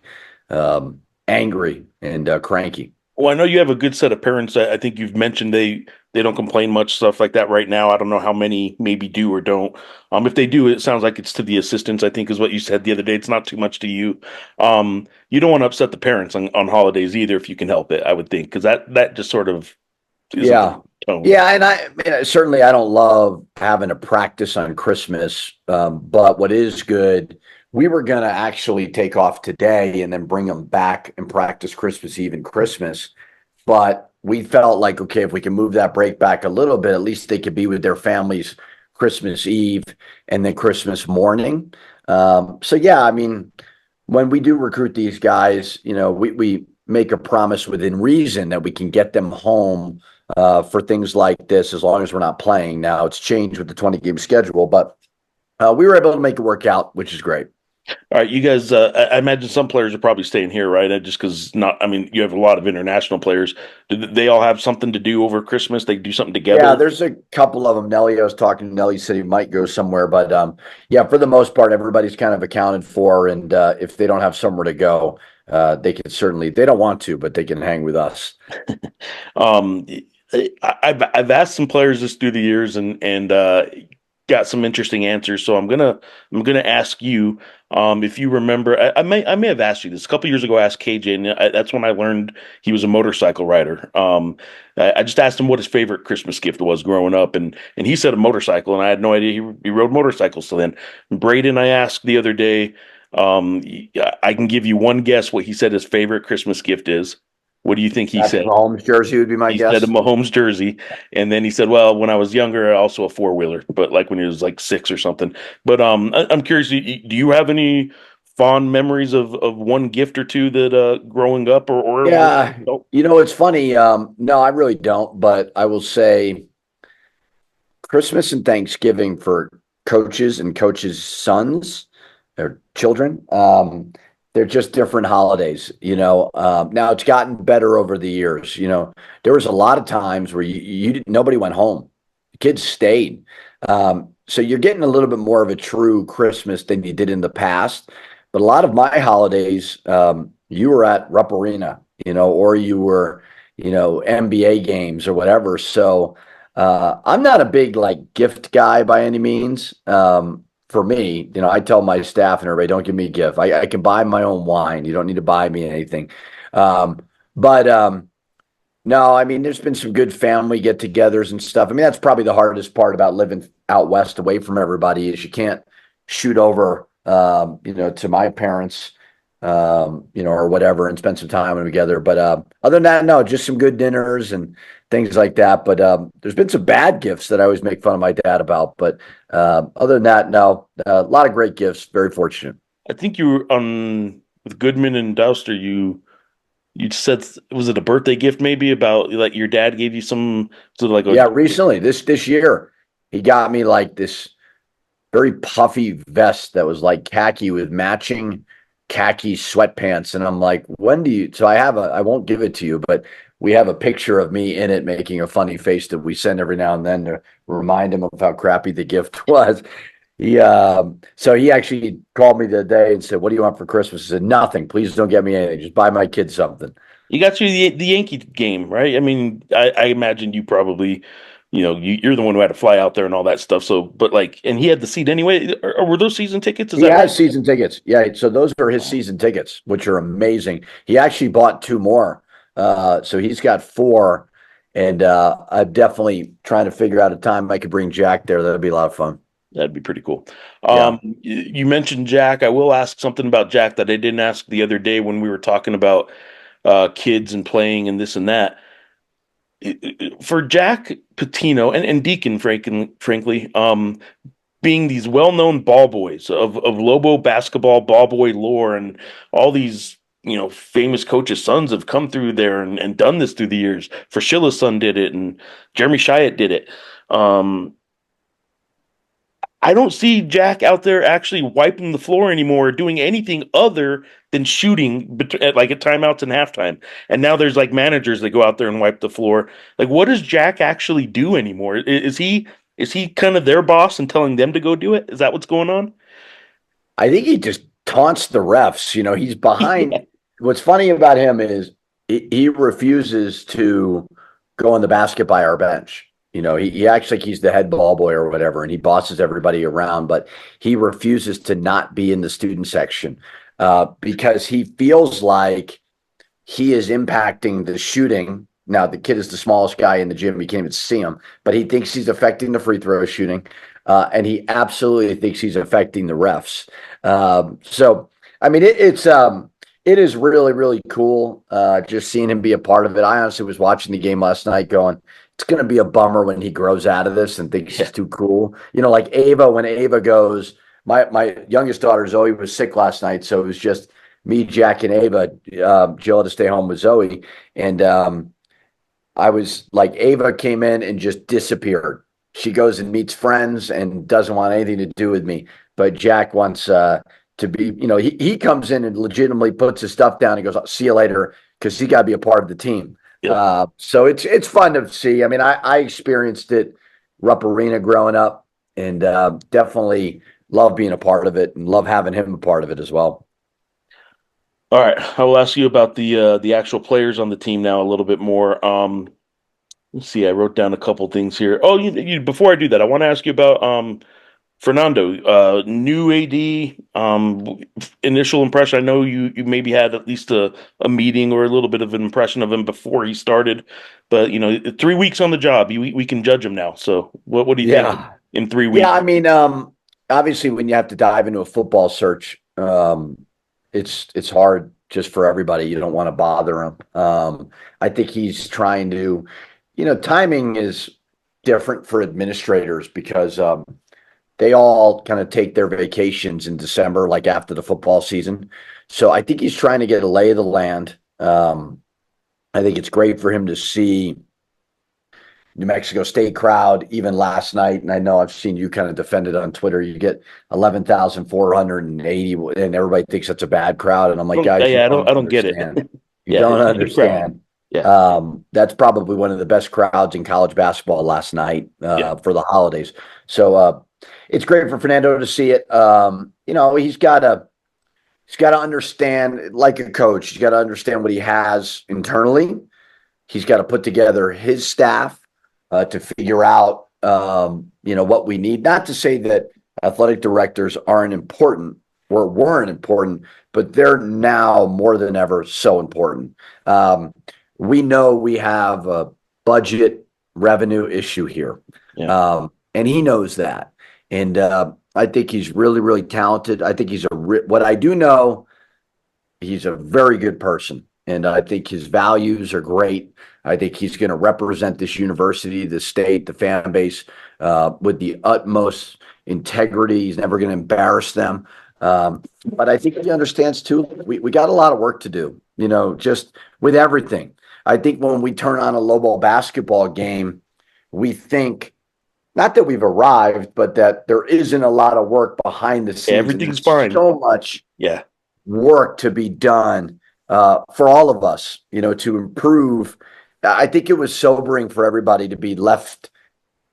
angry and cranky. Well, I know you have a good set of parents. I think you've mentioned they don't complain much, stuff like that right now. I don't know how many maybe do or don't. If they do, it sounds like it's to the assistants, I think is what you said the other day. It's not too much to you. You don't want to upset the parents on holidays either if you can help it, I would think, because that just sort of is tone. Yeah, and I certainly I don't love having to practice on Christmas, but what is good, we were going to actually take off today and then bring them back and practice Christmas Eve and Christmas, but we felt like, okay, if we can move that break back a little bit, at least they could be with their families Christmas Eve and then Christmas morning. So yeah, I mean, when we do recruit these guys, we make a promise within reason that we can get them home for things like this, as long as we're not playing. Now it's changed with the 20-game schedule, but we were able to make it work out, which is great. All right, you guys. I imagine some players are probably staying here, right? Just because not. I mean, you have a lot of international players. Do they all have something to do over Christmas? They do something together. Yeah, there's a couple of them. Nelly, I was talking to Nelly, said he might go somewhere, but yeah, for the most part, everybody's kind of accounted for. And if they don't have somewhere to go, they can certainly. They don't want to, but they can hang with us. I've asked some players this through the years, and got some interesting answers. So I'm gonna ask you, if you remember. I may have asked you this a couple years ago. I asked KJ, and that's when I learned he was a motorcycle rider. I just asked him what his favorite Christmas gift was growing up, and he said a motorcycle, and I had no idea he rode motorcycles. So then, Braden, I asked the other day. I can give you one guess what he said his favorite Christmas gift is. What do you think he said? Mahomes jersey would be my guess. He said a Mahomes jersey, and then he said, "Well, when I was younger, also a four-wheeler, but like when he was like 6 or something." But I'm curious. Do you have any fond memories of one gift or two that growing up or yeah? It's funny. No, I really don't. But I will say, Christmas and Thanksgiving for coaches and coaches' sons or children. They're just different holidays, Now it's gotten better over the years. There was a lot of times where nobody went home, the kids stayed. So you're getting a little bit more of a true Christmas than you did in the past. But a lot of my holidays, you were at Rupp Arena, or you were, NBA games or whatever. So I'm not a big gift guy by any means. For me, I tell my staff and everybody, don't give me a gift. I can buy my own wine. You don't need to buy me anything. But no, I mean, there's been some good family get-togethers and stuff. I mean, that's probably the hardest part about living out west away from everybody is you can't shoot over, to my parents, or whatever and spend some time together. But other than that, no, just some good dinners and things like that. But there's been some bad gifts that I always make fun of my dad about. But other than that, no, a lot of great gifts. Very fortunate. I think you were on with Goodman and Douster. You said, was it a birthday gift maybe about like your dad gave you some sort of recently this year he got me this very puffy vest that was khaki with matching khaki sweatpants, and I'm like, when do you? So I won't give it to you, but we have a picture of me in it making a funny face that we send every now and then to remind him of how crappy the gift was. So he actually called me the day and said, "What do you want for Christmas?" I said, "Nothing. Please don't get me anything. Just buy my kids something." You got you the Yankee game, right? I mean, I imagine you probably, you're the one who had to fly out there and all that stuff. So, but and he had the seat anyway. Or were those season tickets? He has season tickets. Yeah. So those are his season tickets, which are amazing. He actually bought 2 more. So he's got 4. And I'm definitely trying to figure out a time I could bring Jack there. That'd be a lot of fun. That'd be pretty cool. Yeah. You mentioned Jack. I will ask something about Jack that I didn't ask the other day when we were talking about kids and playing and this and that. For Jack Pitino and Deacon, frankly, being these well-known ball boys of Lobo basketball, ball boy lore, and all these famous coaches' sons have come through there and done this through the years. Frashilla's son did it, and Jeremy Chiat did it. I don't see Jack out there actually wiping the floor anymore or doing anything other than shooting at timeouts and halftime. And now there's managers that go out there and wipe the floor. What does Jack actually do anymore? Is he kind of their boss and telling them to go do it? Is that what's going on? I think he just taunts the refs. He's behind. Yeah. What's funny about him is he refuses to go on the basket by our bench. He acts like he's the head ball boy or whatever, and he bosses everybody around, but he refuses to not be in the student section because he feels like he is impacting the shooting. Now, the kid is the smallest guy in the gym. You can't even see him, but he thinks he's affecting the free throw shooting, and he absolutely thinks he's affecting the refs. So, I mean, it's It is really, really cool just seeing him be a part of it. I honestly was watching the game last night going, it's going to be a bummer when he grows out of this and thinks he's too cool. Like Ava, when Ava goes, my youngest daughter Zoe was sick last night, so it was just me, Jack, and Ava. Jill had to stay home with Zoe, and I was like, Ava came in and just disappeared. She goes and meets friends and doesn't want anything to do with me. But Jack wants to be, he comes in and legitimately puts his stuff down and goes, see you later, because he got to be a part of the team. Yep. So it's fun to see. I mean, I experienced it, Rupp Arena growing up, and definitely love being a part of it and love having him a part of it as well. All right, I will ask you about the actual players on the team now a little bit more. Let's see, I wrote down a couple things here. Oh, before I do that, I want to ask you about Fernando, new AD. Initial impression. I know you maybe had at least a meeting or a little bit of an impression of him before he started, but 3 weeks on the job, we can judge him now. So what do you think in 3 weeks? Yeah, I mean, obviously, when you have to dive into a football search, it's hard just for everybody. You don't want to bother him. I think he's trying to, timing is different for administrators because they all kind of take their vacations in December, like after the football season. So I think he's trying to get a lay of the land. I think it's great for him to see New Mexico State crowd even last night. And I know I've seen you kind of defend it on Twitter. You get 11,480 and everybody thinks that's a bad crowd. And I'm like, guys, I don't get it. You don't understand. Yeah. That's probably one of the best crowds in college basketball last night for the holidays. So it's great for Fernando to see it. He's got to understand, like a coach, he's got to understand what he has internally. He's got to put together his staff to figure out, what we need. Not to say that athletic directors aren't important or weren't important, but they're now more than ever so important. We know we have a budget revenue issue here, and he knows that. And I think he's really, really talented. I think he's what I do know, he's a very good person. And I think his values are great. I think he's going to represent this university, the state, the fan base with the utmost integrity. He's never going to embarrass them. But I think he understands, too, we got a lot of work to do, just with everything. I think when we turn on a Lobo basketball game, we think, not that we've arrived, but that there isn't a lot of work behind the scenes. Everything's fine. So much work to be done. For all of us, to improve. I think it was sobering for everybody to be left.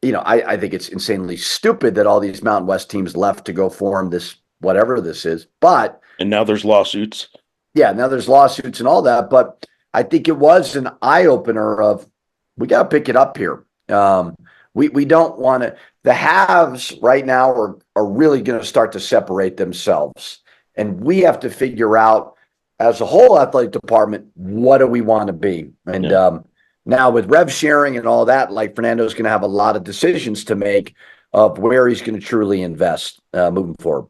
I think it's insanely stupid that all these Mountain West teams left to go form this, whatever this is. And now there's lawsuits. Yeah, now there's lawsuits and all that. But I think it was an eye opener of we got to pick it up here. We don't want to. The haves right now are really going to start to separate themselves, and we have to figure out, as a whole athletic department, what do we want to be? And now with rev sharing and all that, like Fernando's going to have a lot of decisions to make of where he's going to truly invest moving forward.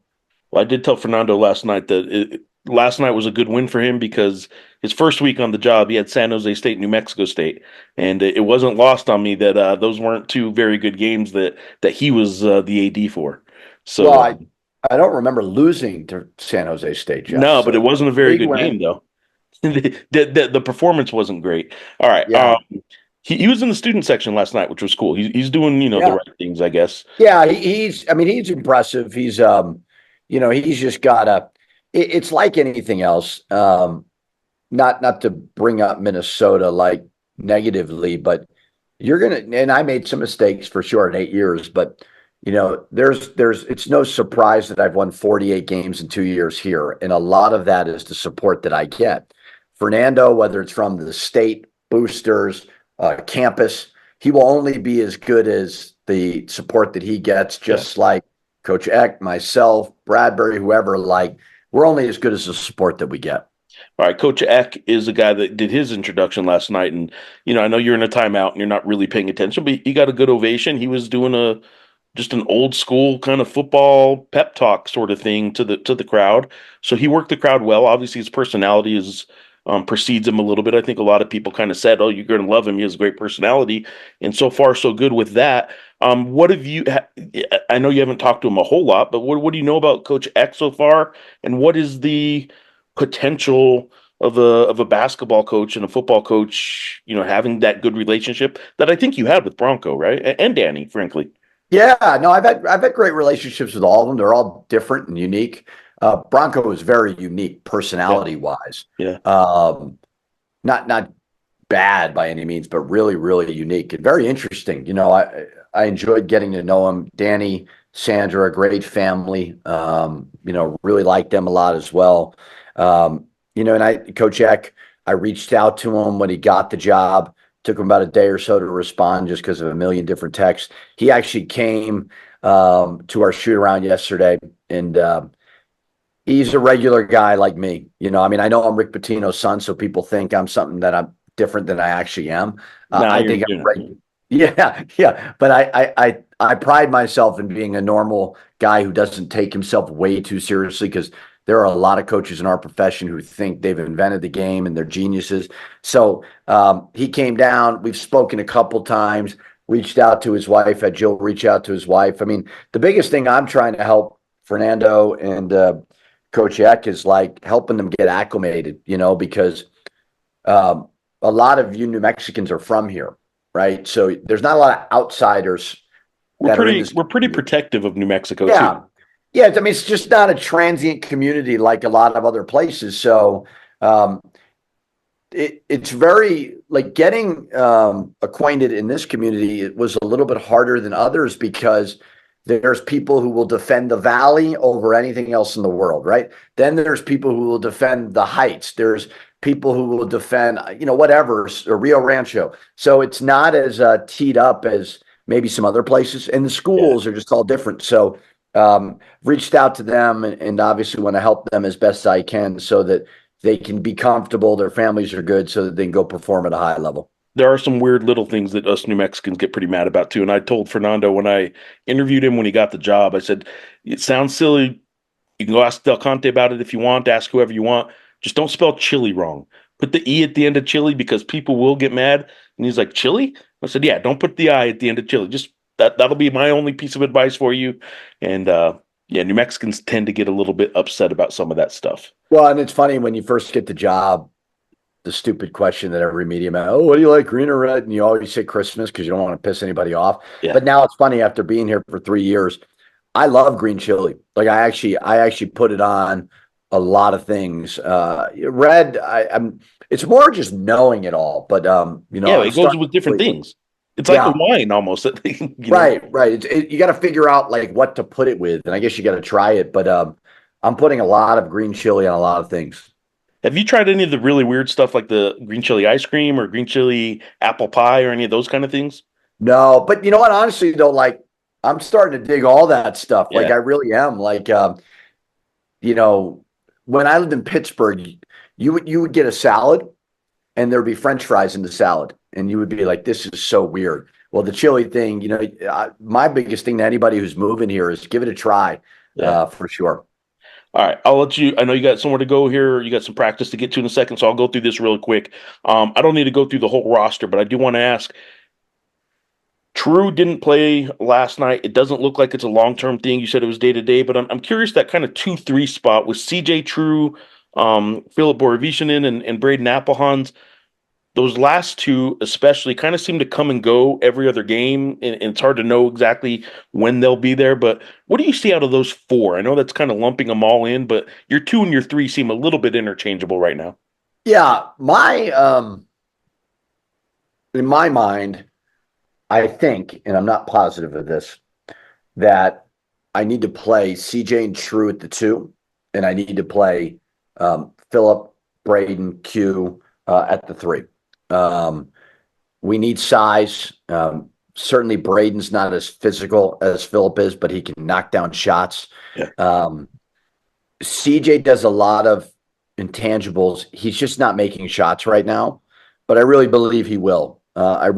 Well, I did tell Fernando last night that last night was a good win for him because his first week on the job, he had San Jose State, New Mexico State. And it wasn't lost on me that those weren't two very good games that he was the AD for. So I don't remember losing to San Jose State, Jeff. No, but it wasn't a very good game, though. The performance wasn't great. All right. Yeah. He was in the student section last night, which was cool. He's doing, the right things, I guess. Yeah, he's impressive. He's, he's just got it's like anything else. Not to bring up Minnesota like negatively, but and I made some mistakes for sure in 8 years, but it's no surprise that I've won 48 games in 2 years here. And a lot of that is the support that I get. Fernando, whether it's from the state, boosters, campus, he will only be as good as the support that he gets, just like Coach Eck, myself, Bradbury, whoever, we're only as good as the support that we get. All right, Coach Eck is a guy that did his introduction last night, and I know you're in a timeout and you're not really paying attention, but he got a good ovation. He was doing just an old school kind of football pep talk sort of thing to the crowd. So he worked the crowd well. Obviously, his personality is precedes him a little bit. I think a lot of people kind of said, "Oh, you're going to love him. He has a great personality," and so far so good with that. What have you? I know you haven't talked to him a whole lot, but what do you know about Coach Eck so far, and what is the potential of a basketball coach and a football coach, having that good relationship that I think you had with Bronco, right, and Danny, frankly. Yeah, no, I've had great relationships with all of them. They're all different and unique. Bronco is very unique personality wise. Yeah. Not bad by any means, but really, really unique and very interesting. I enjoyed getting to know him. Danny, Sandra, a great family. Really liked them a lot as well. And Coach Eck, I reached out to him when he got the job. Took him about a day or so to respond just because of a million different texts. He actually came to our shoot around yesterday, and he's a regular guy like me. I know I'm Rick Pitino's son, so people think I'm something that I'm different than I actually am. I think I'm right. Yeah. But I pride myself in being a normal guy who doesn't take himself way too seriously, because there are a lot of coaches in our profession who think they've invented the game and they're geniuses. So he came down. We've spoken a couple times, reached out to his wife, had Jill reach out to his wife. I mean, the biggest thing I'm trying to help Fernando and Coach Eck is like helping them get acclimated, because a lot of you New Mexicans are from here, right? So there's not a lot of outsiders. We're pretty protective of New Mexico too. Yeah, I mean, it's just not a transient community like a lot of other places. So it's very like getting acquainted in this community. It was a little bit harder than others because there's people who will defend the Valley over anything else in the world, right? Then there's people who will defend the Heights. There's people who will defend, whatever, or Rio Rancho. So it's not as teed up as maybe some other places. And the schools are just all different. So reached out to them and obviously want to help them as best I can so that they can be comfortable, their families are good, so that they can go perform at a high level. There are some weird little things that us New Mexicans get pretty mad about too. And I told Fernando when I interviewed him when he got the job, I said, it sounds silly. You can go ask Del Conte about it if you want, ask whoever you want. Just don't spell chili wrong. Put the E at the end of chili because people will get mad. And he's like, chili? I said, yeah, don't put the I at the end of chili. Just that'll be my only piece of advice for you. And New Mexicans tend to get a little bit upset about some of that stuff. Well, and it's funny when you first get the job, the stupid question that every media man, what do you like, green or red? And you always say Christmas because you don't want to piss anybody off. Yeah. But now it's funny, after being here for 3 years, I love green chili. Like I actually put it on a lot of things. Red, it's more just knowing it all. But it goes with different things. It's like a wine almost. Right. You got to figure out like what to put it with, and I guess you got to try it. But I'm putting a lot of green chili on a lot of things. Have you tried any of the really weird stuff like the green chili ice cream or green chili apple pie or any of those kind of things? No, but you know what? Honestly, though, like I'm starting to dig all that stuff. Like I really am. Like when I lived in Pittsburgh, you would get a salad, and there'd be French fries in the salad, and you would be like, "This is so weird." Well, the chili thing, my biggest thing to anybody who's moving here is give it a try, for sure. All right, I'll let you. I know you got somewhere to go here. You got some practice to get to in a second, so I'll go through this real quick. I don't need to go through the whole roster, but I do want to ask. True didn't play last night. It doesn't look like it's a long-term thing. You said it was day-to-day, but I'm curious, that kind of 2-3 spot with CJ True, Philip Borovishinin, and Braden Applehans. Those last two especially kind of seem to come and go every other game, and it's hard to know exactly when they'll be there. But what do you see out of those four? I know that's kind of lumping them all in, but your 2 and your 3 seem a little bit interchangeable right now. Yeah, in my mind, I think, and I'm not positive of this, that I need to play CJ and True at the 2, and I need to play Philip, Braden, Q at the 3. We need size. Certainly Braden's not as physical as Philip is, but he can knock down shots. Yeah. CJ does a lot of intangibles. He's just not making shots right now, but I really believe he will. I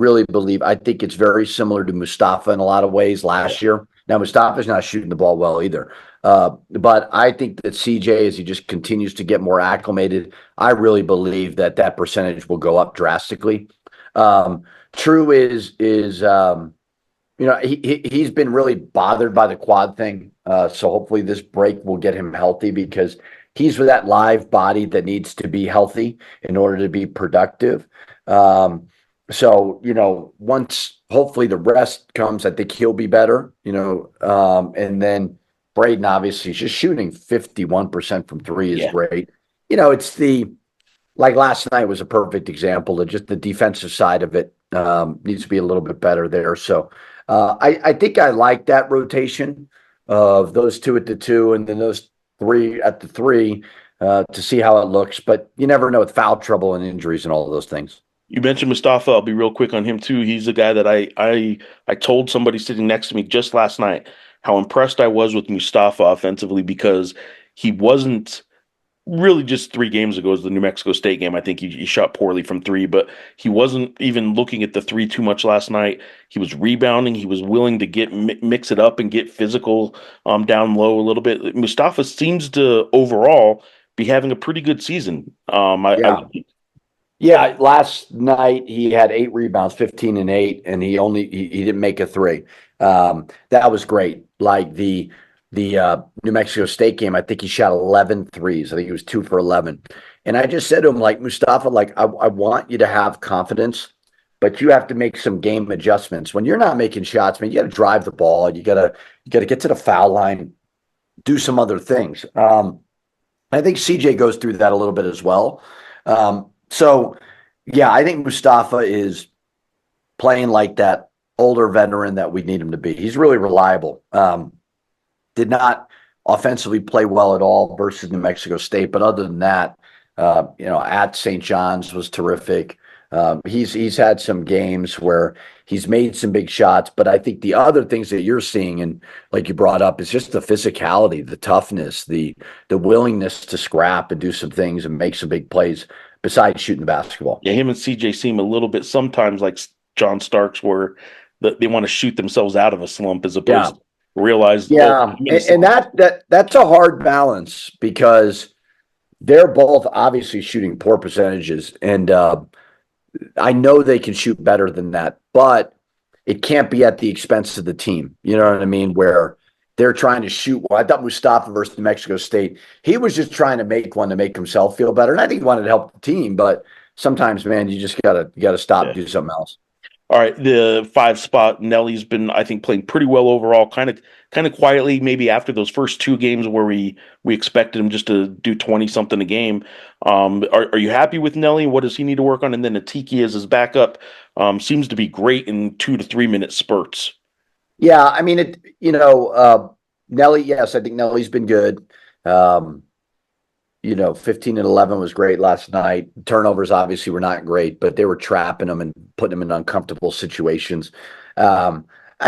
think it's very similar to Mustafa in a lot of ways last year. Now, Mustafa's not shooting the ball well either. But I think that CJ, as he just continues to get more acclimated, I really believe that that percentage will go up drastically. True he's been really bothered by the quad thing. So hopefully this break will get him healthy because he's with that live body that needs to be healthy in order to be productive. Once hopefully the rest comes, I think he'll be better, and then Braden, obviously, just shooting 51% from three is great. It's like last night was a perfect example of just the defensive side of it needs to be a little bit better there. So I think I like that rotation of those two at the two and then those three at the three to see how it looks. But you never know with foul trouble and injuries and all of those things. You mentioned Mustafa. I'll be real quick on him too. He's a guy that I told somebody sitting next to me just last night how impressed I was with Mustafa offensively because he wasn't really just 3 games ago as the New Mexico State game. I think he shot poorly from three, but he wasn't even looking at the three too much last night. He was rebounding. He was willing to mix it up and get physical down low a little bit. Mustafa seems to overall be having a pretty good season. Yeah, last night he had 8 rebounds, 15 and 8, and he didn't make a three. That was great. Like the New Mexico State game, I think he shot 11 threes. I think he was 2 for 11. And I just said to him, like, Mustafa, like, I want you to have confidence, but you have to make some game adjustments. When you're not making shots, man, you got to drive the ball. You got to get to the foul line, do some other things. I think CJ goes through that a little bit as well. I think Mustafa is playing like that older veteran that we need him to be. He's really reliable. Did not offensively play well at all versus New Mexico State, but other than that, at St. John's was terrific. He's had some games where he's made some big shots, but I think the other things that you're seeing, and like you brought up, is just the physicality, the toughness, the willingness to scrap and do some things and make some big plays besides shooting the basketball. Yeah, him and CJ seem a little bit sometimes like John Starks, where they want to shoot themselves out of a slump as opposed to realize. Yeah, and that's a hard balance because they're both obviously shooting poor percentages, and I know they can shoot better than that, but it can't be at the expense of the team. You know what I mean? Where they're trying to shoot. Well, I thought Mustafa versus New Mexico State, he was just trying to make one to make himself feel better. And I think he wanted to help the team, but sometimes, man, you just gotta stop and do something else. All right, the 5 spot, Nelly's been, I think, playing pretty well overall. Kind of quietly, maybe after those first 2 games where we expected him just to do 20 something a game. Are you happy with Nelly? What does he need to work on? And then Atiki as his backup seems to be great in 2 to 3 minute spurts. Yeah, I mean, Nelly, yes, I think Nelly's been good. 15 and 11 was great last night. Turnovers obviously were not great, but they were trapping him and putting him in uncomfortable situations. I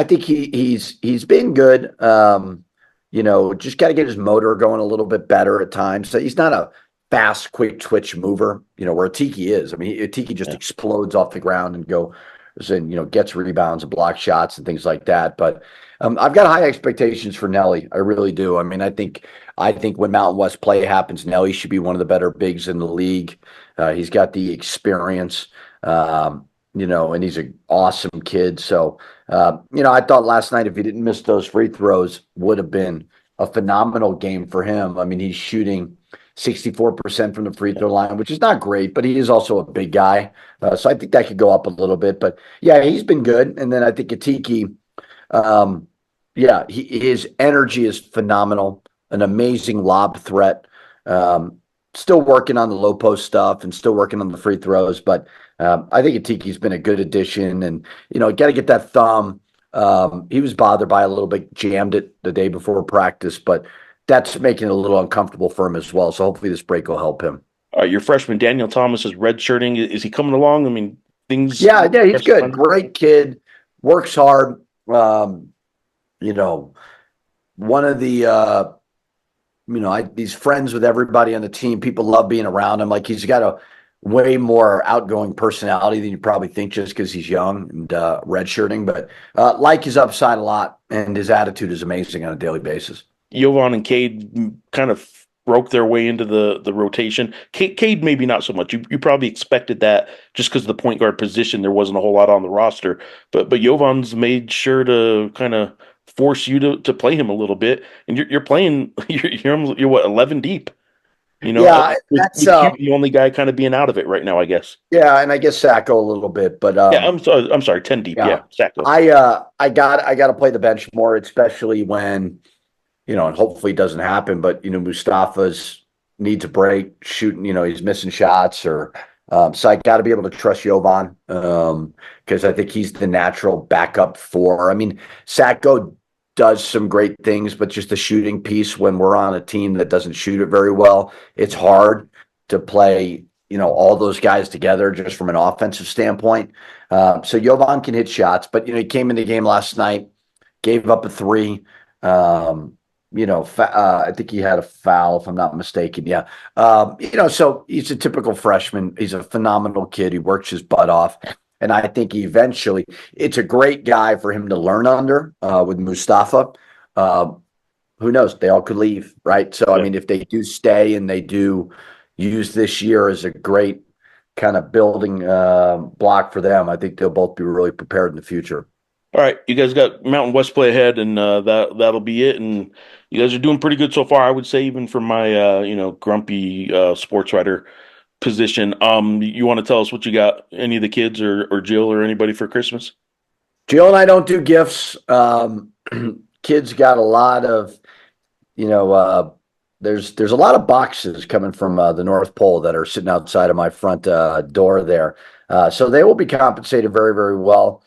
think he's been good. Just got to get his motor going a little bit better at times. So he's not a fast, quick twitch mover, where Atiki is. I mean, Atiki just explodes off the ground and gets rebounds and block shots and things like that. But I've got high expectations for Nelly. I really do. I mean, I think when Mountain West play happens, Nelly should be one of the better bigs in the league. He's got the experience, and he's an awesome kid. So, I thought last night if he didn't miss those free throws would have been a phenomenal game for him. I mean, he's shooting 64% from the free throw line, which is not great, but he is also a big guy. So I think that could go up a little bit. But, yeah, he's been good. And then I think Atiki, his energy is phenomenal, an amazing lob threat. Still working on the low post stuff and still working on the free throws. But I think Atiki's been a good addition. And, got to get that thumb. He was bothered by a little bit, jammed it the day before practice, but that's making it a little uncomfortable for him as well. So hopefully this break will help him. Your freshman, Daniel Thomas, is redshirting. Is he coming along? I mean, things. Yeah, he's good. Great kid. Works hard. One of the, he's friends with everybody on the team. People love being around him. Like he's got a way more outgoing personality than you probably think just because he's young and redshirting. But like his upside a lot, and his attitude is amazing on a daily basis. Jovan and Cade kind of broke their way into the rotation. Cade maybe not so much. You probably expected that just because of the point guard position. There wasn't a whole lot on the roster. But Jovan's made sure to kind of force you to play him a little bit. And you're playing, you're what, 11 deep? Yeah, with that's Hugh, the only guy kind of being out of it right now, I guess. yeah, and I guess Sacco a little bit, but Yeah, I'm sorry, 10 deep. yeah, Yeah, Sacco. I got to play the bench more, especially when and hopefully it doesn't happen, but Mustafa's needs a break, shooting, he's missing shots, or so I got to be able to trust Jovan because I think he's the natural backup for. I mean, Sacco does some great things, but just the shooting piece when we're on a team that doesn't shoot it very well, it's hard to play, all those guys together just from an offensive standpoint. So Jovan can hit shots, but he came in the game last night, gave up a three. I think he had a foul, if I'm not mistaken. Yeah. So he's a typical freshman. He's a phenomenal kid. He works his butt off. And I think eventually it's a great guy for him to learn under with Mustafa. Who knows? They all could leave, right? So, I mean, if they do stay and they do use this year as a great kind of building block for them, I think they'll both be really prepared in the future. All right, you guys got Mountain West play ahead, and that'll be it. And you guys are doing pretty good so far, I would say, even from my grumpy sports writer position. You want to tell us what you got? Any of the kids or Jill or anybody for Christmas? Jill and I don't do gifts. Kids got a lot of, there's a lot of boxes coming from the North Pole that are sitting outside of my front door there. So they will be compensated very, very well.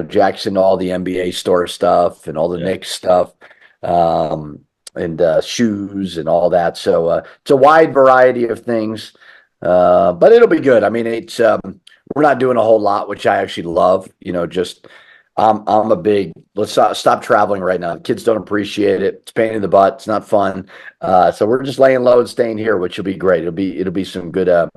Jackson, all the NBA store stuff and all the Knicks stuff, and shoes and all that. So it's a wide variety of things, but it'll be good. I mean, it's we're not doing a whole lot, which I actually love. Just I'm a big let's stop traveling right now. The kids don't appreciate it. It's a pain in the butt. It's not fun. So we're just laying low and staying here, which will be great. It'll be some good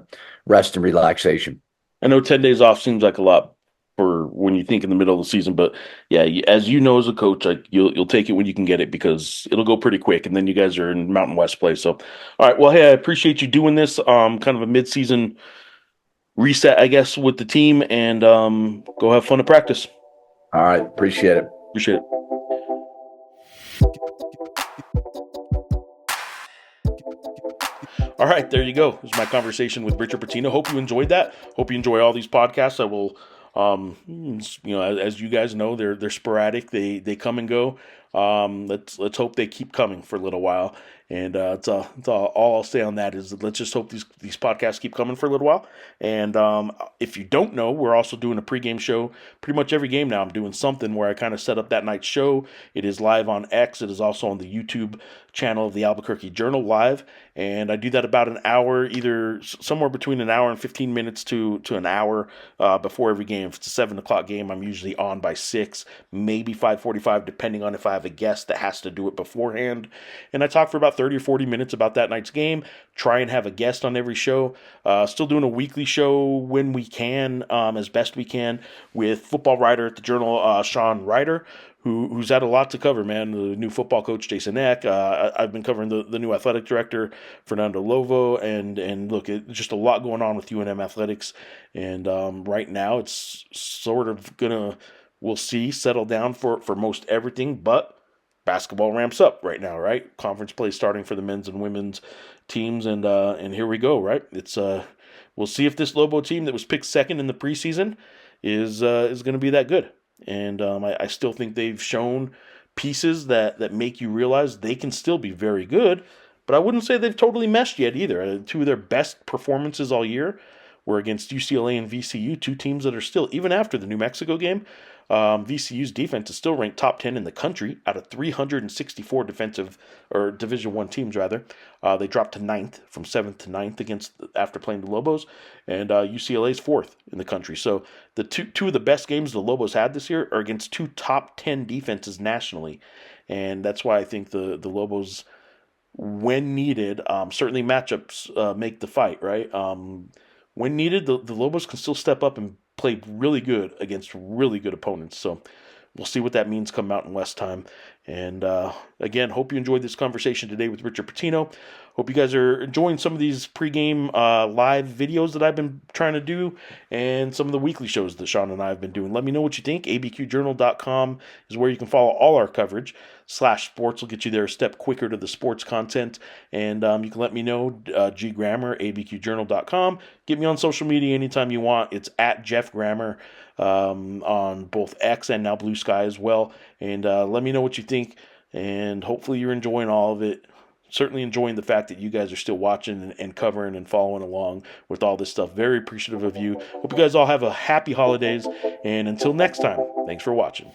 rest and relaxation. I know 10 days off seems like a lot for when you think in the middle of the season, but yeah, as you know, as a coach, like you'll take it when you can get it because it'll go pretty quick, and then you guys are in Mountain West play. So, all right, well, hey, I appreciate you doing this. Kind of a mid-season reset, I guess, with the team, and go have fun at practice. All right, appreciate it. Appreciate it. All right, there you go. This is my conversation with Richard Pitino. Hope you enjoyed that. Hope you enjoy all these podcasts. I will. As you guys know, they're sporadic. They come and go. Let's hope they keep coming for a little while. And it's all I'll say on that is let's just hope these podcasts keep coming for a little while. And if you don't know, we're also doing a pregame show pretty much every game now. I'm doing something where I kind of set up that night's show. It is live on X. It is also on the YouTube channel of the Albuquerque Journal live. And I do that about an hour, either somewhere between an hour and 15 minutes to an hour before every game. If it's a 7 o'clock game, I'm usually on by 6, maybe 5:45, depending on if I have a guest that has to do it beforehand. And I talk for about 30 or 40 minutes about that night's game, try and have a guest on every show. Still doing a weekly show when we can, as best we can, with football writer at the Journal, Sean Ryder, who's had a lot to cover, man. The new football coach, Jason Eck. I've been covering the new athletic director, Fernando Lobo, and look, just a lot going on with UNM athletics. And right now, it's sort of we'll see, settle down for most everything, but basketball ramps up right now, right? Conference play starting for the men's and women's teams, and here we go, right? It's we'll see if this Lobo team that was picked second in the preseason is going to be that good. And I still think they've shown pieces that make you realize they can still be very good, but I wouldn't say they've totally meshed yet either. Two of their best performances all year were against UCLA and VCU, two teams that are still, even after the New Mexico game, VCU's defense is still ranked top 10 in the country out of 364 defensive or Division I teams rather. They dropped to 9th from 7th to 9th after playing the Lobos, and UCLA's 4th in the country. So the two of the best games the Lobos had this year are against two top 10 defenses nationally, and that's why I think the Lobos when needed. Certainly matchups make the fight, right? When needed, the Lobos can still step up and play really good against really good opponents. So we'll see what that means come Mountain West time. And again, hope you enjoyed this conversation today with Richard Pitino. Hope you guys are enjoying some of these pregame live videos that I've been trying to do and some of the weekly shows that Sean and I have been doing. Let me know what you think. abqjournal.com is where you can follow all our coverage. /sports will get you there a step quicker to the sports content. And you can let me know, ggrammer, abqjournal.com. Get me on social media anytime you want. It's at Jeff Grammer on both X and now Blue Sky as well. And let me know what you think. And hopefully you're enjoying all of it. Certainly enjoying the fact that you guys are still watching and covering and following along with all this stuff. Very appreciative of you. Hope you guys all have a happy holidays. And until next time, thanks for watching.